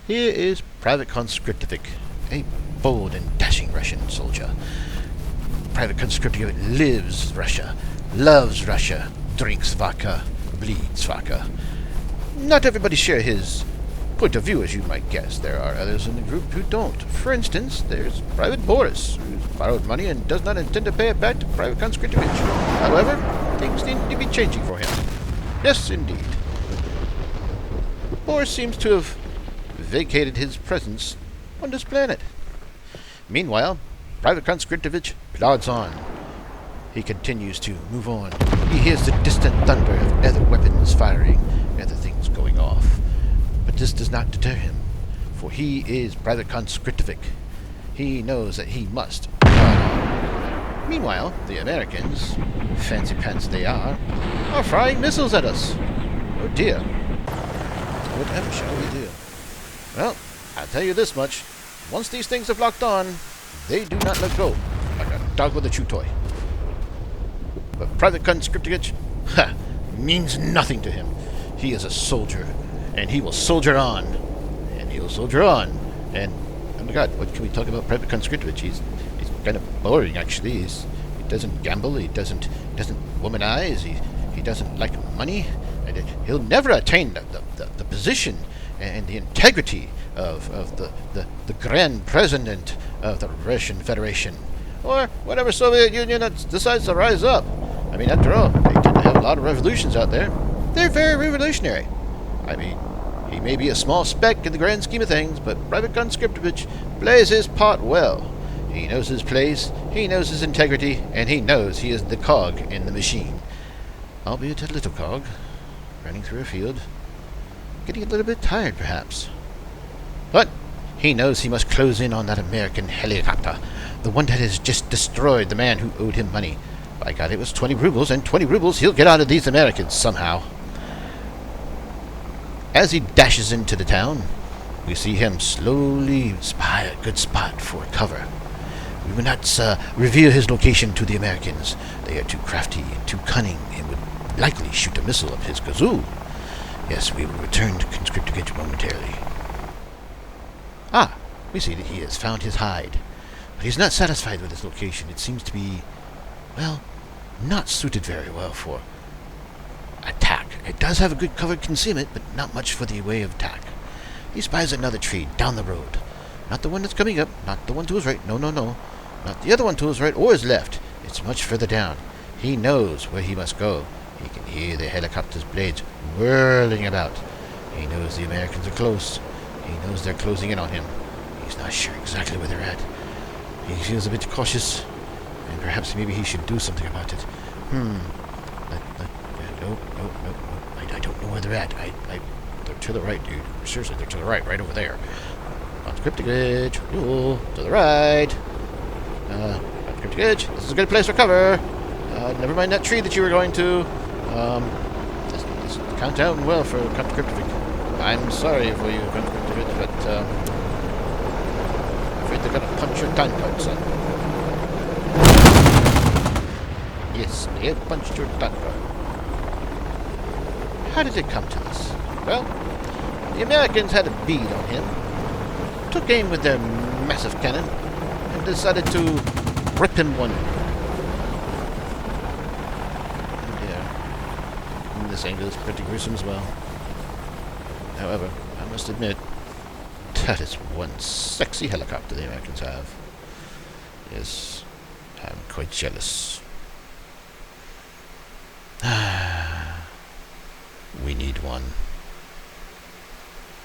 Here is Pvt Conscriptovic, a bold and dashing Russian soldier. Pvt Conscriptovic lives Russia, loves Russia, drinks vodka, bleeds vodka. Not everybody share his point of view, as you might guess. There are others in the group who don't. For instance, there's Private Boris, who's borrowed money and does not intend to pay it back to Pvt Conscriptovic. However, things seem to be changing for him. Yes, indeed. Boris seems to have vacated his presence on this planet. Meanwhile, Pvt Conscriptovic plods on. He continues to move on. He hears the distant thunder of other weapons firing, other things going off. But this does not deter him, for he is Pvt Conscriptovic. He knows that he must plod on. Meanwhile, the Americans, fancy pants they are firing missiles at us. Oh dear. Whatever shall we do? Well, I'll tell you this much. Once these things have locked on, they do not let go, like a dog with a chew toy. But Pvt Conscriptovic, means nothing to him. He is a soldier, and he will soldier on. And he'll soldier on. And, oh my god, what can we talk about Pvt Conscriptovic? He's kind of boring, actually. He doesn't gamble, he doesn't womanize, he doesn't like money, and he'll never attain the position and the integrity of the Grand President of the Russian Federation, or whatever Soviet Union that decides to rise up. I mean, after all, they tend to have a lot of revolutions out there. They're very revolutionary. I mean, he may be a small speck in the grand scheme of things, but Pvt Conscriptovic plays his part well. He knows his place, he knows his integrity, and he knows he is the cog in the machine. Albeit a little cog, running through a field, getting a little bit tired, perhaps. But he knows he must close in on that American helicopter, the one that has just destroyed the man who owed him money. By God, it was 20 rubles, and 20 rubles he'll get out of these Americans somehow. As he dashes into the town, we see him slowly spy a good spot for cover. We will not reveal his location to the Americans. They are too crafty and too cunning, and would likely shoot a missile up his kazoo. Yes, we will return to Conscriptovic momentarily. We see that he has found his hide. But he's not satisfied with his location. It seems to be, well, not suited very well for attack. It does have a good covered concealment, but not much for the way of attack. He spies another tree down the road. Not the one that's coming up, not the one to his right, no. Not the other one to his right or his left. It's much further down. He knows where he must go. He can hear the helicopter's blades whirling about. He knows the Americans are close. He knows they're closing in on him. He's not sure exactly where they're at. He feels a bit cautious, and perhaps maybe he should do something about it. No. I don't know where they're at. They're to the right, dude. Seriously, they're to the right over there. Conscriptovic, to the right. Conscriptovic, this is a good place for cover. Never mind that tree that you were going to. This count down well for Conscriptovic. I'm sorry for you, Conscriptovic, but I'm afraid they're gonna punch your tank, son. Yes, they have punched your tank. How did it come to this? Well, the Americans had a bead on him, took aim with their massive cannon, and decided to rip him one. And this angle is pretty gruesome as well. However, I must admit, that is one sexy helicopter the Americans have. Yes, I'm quite jealous. We need one.